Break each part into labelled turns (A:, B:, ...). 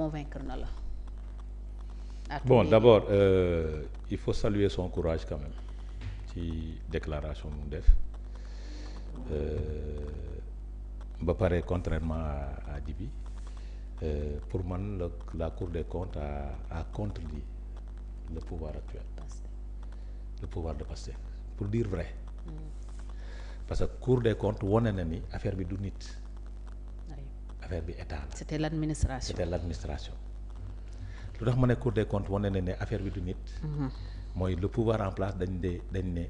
A: convaincre na la.
B: Bon d'abord il faut saluer son courage quand même ci déclaration mu def ba pare contrairement à Djibi pour man la Cour des comptes a contredit le pouvoir actuel, le pouvoir de Pastef, pour dire vrai. Parce que Cour des comptes wane na ni affaire bi du nit, affaire bi état la.
A: C'était l'administration.
B: Lu tax ma ne Cour des comptes wane na ne affaire bi du nit. mooy le pouvoir en place dañ ne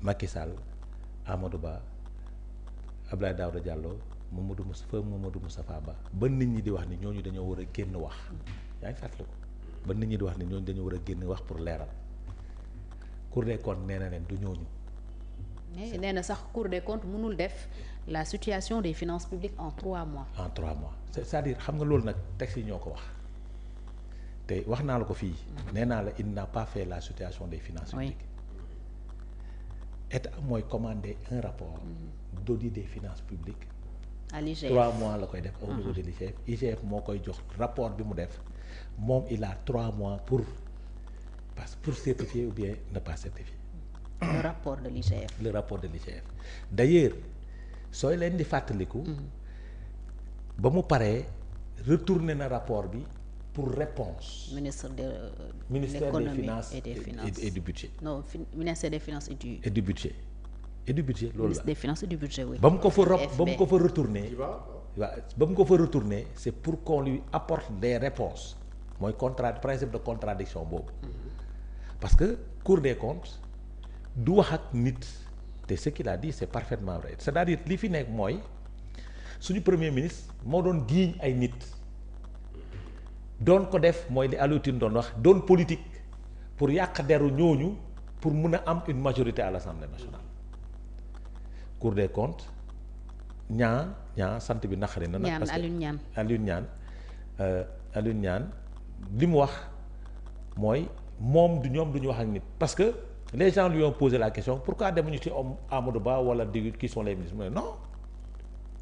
B: Macky Sall, Amadou Ba, Abdoulaye Daouda Diallo, Mamadou Moustapha Ba nit ñi di wax ni ñooñu dañoo war a génn wax. yaa ngi fàttali ko ba nit ñi di wax ni ñooñu dañoo war a génn wax pour leeral. Cour des comptes nee na leen du ñooñu.
A: nee na sax Cour des comptes mënul def la situation des finances publiques en 3 mois.
B: en 3 mois c'est-à-dire xam nga loolu nag texte yi ñoo ko wax te wax naa la ko fii. nee naa la il n'a pas fait la situation des finances publiques. État mooy commandé un rapport d'audit des finances publiques.
A: à l'IGF
B: 3 mois la koy def au niveau de l'IGF. IGF moo koy jox rapport bi mu def moom il a 3 mois pour certifier ou bien ne pas certifier.
A: le rapport de l'IGF.
B: D'ailleurs sooy leen di fàttaliku. ba mu paree retourné na rapport bi pour réponse.
A: ministère
B: des finances et du budget.
A: non ministère des finances et du
B: budget. loolu la
A: ministre des finances et du budget oui.
B: ba mu ko fa retourné ba mu ko fa retourné c'est pour qu'on lui apporte des réponses mooy principe de contradiction boobu. parce que Cour des comptes du wax ak nit te ce qu'il a dit c'est parfaitement vrai c'est-à-dire li fi nekk mooy suñu premier ministre moo doon giiñ ay nit doon ko def mooy li Alioune Tine doon wax doon politique pour yàq deru ñooñu pour mun a am une majorité à l'Assemblée nationale. Cour des comptes ñaan sant bi naqari na nag. parce que Alioune Niane li mu wax mooy moom ñoom du ñu wax ak nit parce que les gens lui ont posé la question pourquoi demuñu ci Amadou Ba wala di qui sont les ministres mu ne non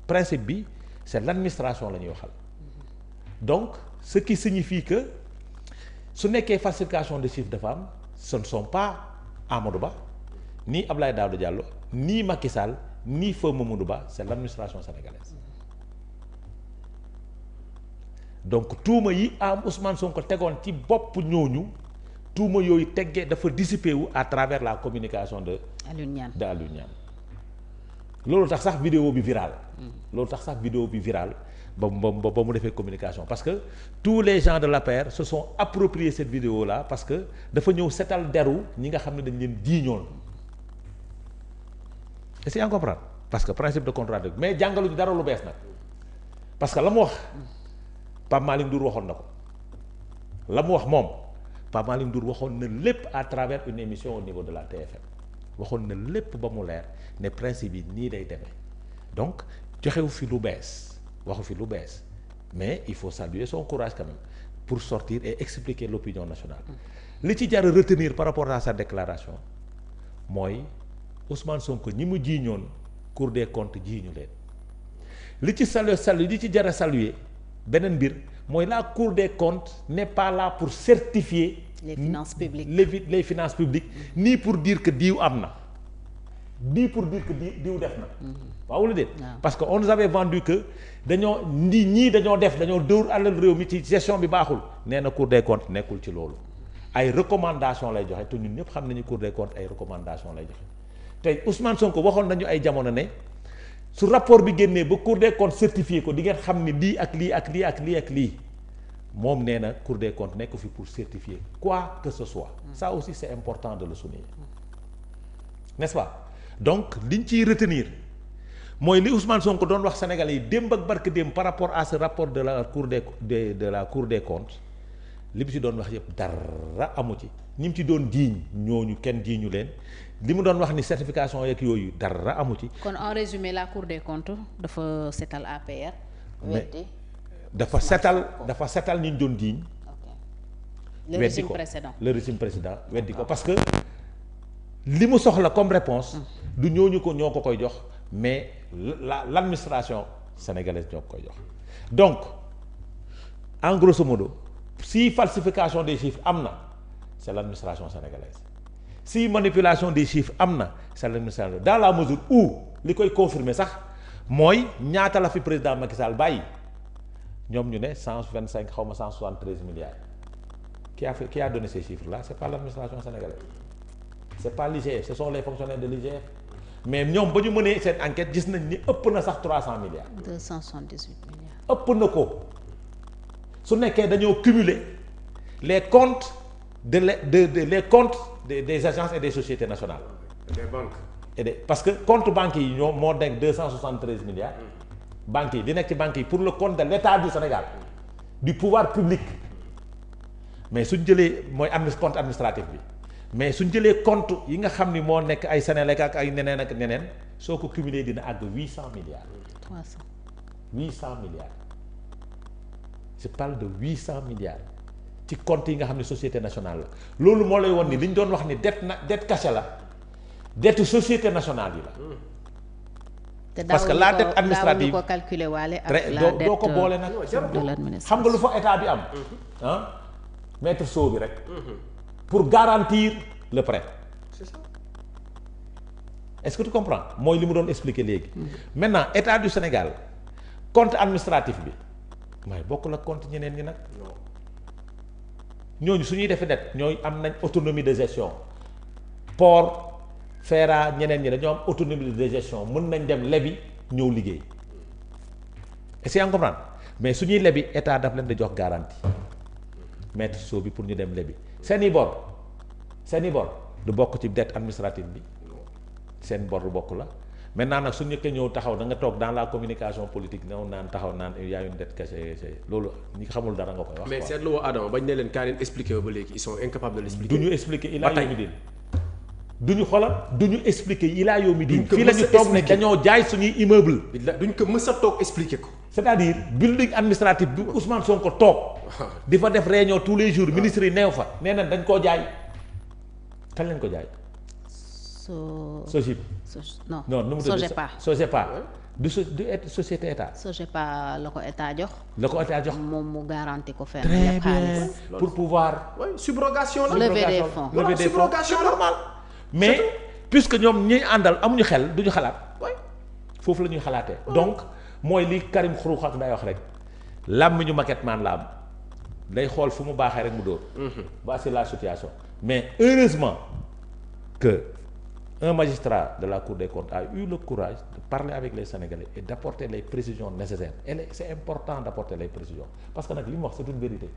B: principe bi c'est l'administration la ñuy waxal donc ce qui signifie que su nekkee falsification de chiffre dafa am ce ne sont pas Amadou Ba ni Abdoulaye Daouda Diallo ni Macky Sall ni feu Mamadou Ba c'est l'administration sénégalaise donc tuuma yi am Ousmane Sonko tegoon ci bopp ñooñu tuuma yooyu teggee dafa dissipé wu à travers la communication de Alioune Niane loolu tax sax vidéo bi viral ba mu defee communication parce que tous les gens de l'APR se sont appropriés cette vidéo là parce que dafa ñëw setal deru ñi nga xam ne dañ leen jiiñoon est-ce que yaa ngi comprendre parce que principe de contradiction mais jàngaluñu dara lu bees nag parce que la mu wax Pape Malick Ndour waxoon na ko la mu wax moom Pape Malick Ndour waxoon na lépp à travers une émission au niveau de la TFM waxoon na lépp ba mu leer ne principe yi nii day demee donc joxewu fi lu bees waxu fi lu bees mais il faut saluer son courage quand même pour sortir et expliquer l'opinion nationale li ci jar a retenir par rapport à sa déclaration mooy Ousmane Sonko ñi mu jiiñoon Cour des comptes jiiñu leen li ci li ci jar a saluer beneen mbir mooy la Cour des comptes n'est pas là pour certifier
A: les finances publiques
B: les finances publiques ni pour dire que diw am na ni pour dire que diw def na waaw la déet parce que on nous avait vendu que ñii dañoo dóor alal réew mi ci gestion bi baaxul nee na Cour des comptes nekkul ci loolu ay recommandation lay joxe te ñun ñëpp xam nañu Cour des comptes ay recommandation lay joxe tey Ousmane Sonko waxoon nañu ay jamono ne su rapport bi génnee ba Cour des comptes certifié ko di ngeen xam ni lii ak lii ak lii ak lii ak lii moom nee na Cour des comptes nekk fi pour certifier quoi que ce soit ça aussi c'est important de le souligner n'est-ce pas donc liñ ciy retenir mooy li Ousmane Sonko doon wax Sénégalais yi démb ak barke démb par rapport à ce rapport de la Cour des comptes li mu ci doon wax yëpp dara amu ci ñi mu ci doon jiiñ ñooñu kenn jiiñu leen li mu doon wax ni certification yeeg yooyu dara amu ci.
A: kon en résumé la Cour des comptes dafa setal APR. weddi
B: dafa setal ñu doon jiiñ.
A: le régime précédent
B: weddi ko parce que li mu soxla comme réponse du ñooñu ko ñoo ko koy jox mais l'administration sénégalaise ñoo ko koy jox donc en grosso modo si falsification des chiffres am na c'est l'administration sénégalaise si manipulation des chiffres am na c'est l'administration dans la mesure où li koy confirmer sax mooy ñaata la fi président Macky Sall bàyyi ñoom ñu ne 125 xaw ma 173 milliards qui a donné ces chiffres là c'est pas l'administration sénégalaise c'est pas l'IGF ce sont les fonctionnaires de l'IGF mais ñoom ba ñu mënee seen enquête gis nañ ni ëpp na sax 300 milliards.
A: 278 milliards.
B: ëpp na ko su nekkee dañoo cumuler les comptes les comptes des agences et des sociétés nationales.
C: des banques.
B: Parce que compte banques yi ñoom moo nekk 273 milliards. banques yi di nekk ci banques yi pour le compte de l'État du Sénégal du pouvoir public mais suñ jëlee mooy compte administratif bi mais suñ jëlee compte yi nga xam ni moo nekk ay Sénélec ak ay neneen ak neneen soo ko cumulé dina àgg 800 milliards. 800 milliards je parle de 800 milliards ci compte yi nga xam ne société nationale la loolu moo lay won ni li ñu doon wax ni dette cachée la dette société nationale yi la. parce que la dette administrative
A: ko calculer waale ak la dette
B: doo ko boole nag
A: de l'administration.
B: xam nga lu fa état bi am maître sceau bi rek pour garantir le prêt.
C: c'est ça.
B: est-ce que tu comprends mooy li mu doon expliquer léegi maintenant état du Sénégal compte administratif bi mooy bokkul ak compte ñeneen ñi nag ñooñu su ñuy defee dette ñooy am nañ autonomie de gestion port FERA ñeneen ñi dañoo am autonomie de gestion mën nañ dem lebi ñëw liggéey est-ce que yaa ngi comprendre mais su ñuy lebi état daf leen di jox garantie maître sceau bi pour ñu dem lebi seeni bor du bokk ci dette administrative bi seen bor du bokk la maintenant nag su ñëkkee ñëw taxaw da nga toog dans la communication politique ñëw naan taxaw naan y a une dette cachée loolu ñi xamul dara nga koy wax.
C: mais seetlu woo Adama bañ ne leen kaa leen expliquer ba léegi ils sont incapables de l'expliquer.
B: du ñu expliquer ilaa yow mi din du ñu xoolal du ñu expliquer ilaa yow mi din fii la ñu toog ne dañoo jaay suñuy immeuble.
C: duñ ko mës a toog expliquer ko.
B: c'est-à-dire building administratif bi Ousmane Sonko toog. di fa def réunion tous les jours ministres yi neew fa nee na dañ koo jaay kañ lañ ko jaay. SOGIP.
A: non
B: nu mu tudd SOGEPA du société état.
A: SOGEPA la ko état jox.
B: moom
A: mu garanti ko fenn.
B: très bien pour pouvoir.
C: oui subrogation la.
A: lever des fonds
B: lever des fonds
C: subrogation
B: normal. mais puisque ñoom ñi àndal amuñu xel duñu xalaat. foofu la ñuy xalaatee. donc mooy li Karim Xurum Xax day wax rek làmmiñu maquette man la am day xool fu mu baaxee rek mu dóor. voici la situation mais heureusement que. Un magistrat de la Cour des comptes a eu le courage de parler avec les Sénégalais et d'apporter les précisions nécessaires et c'est important d'apporter les précisions parce que nag li mu wax c'est une vérité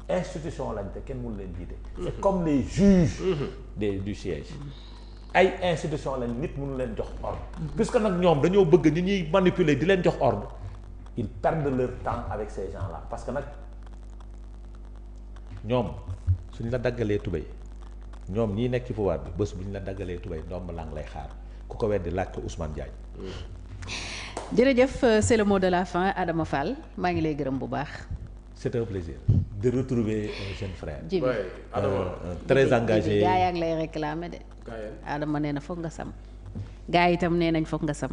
B: institution lañ te kenn mënu leen jiite. c'est comme les juges du siège ay institution lañ nit mënu leen jox ordre puisque nag ñoom dañoo bëgg ñu ñuy manipuler di leen jox ordre ils perdent leur temps avec ces gens-là parce que nag ñoom suñ la daggalee tubéy ñoom ñii nekk ci pouvoir bi bés bu ñu la daggalee tubéy ndomb laa ngi lay xaar ku ko weddi laaj ko Ousmane Diagne.
A: jërëjëf c'est le mot de la fin Adama Fall maa ngi lay gërëm bu baax.
B: c'est un plaisir de retrouver un jeune frère.
A: Djibi
B: très engagé.
A: gaa yaa ngi lay réclamer de. Adama nee na foog nga sam. gaa yi itam nee nañ foog nga sam.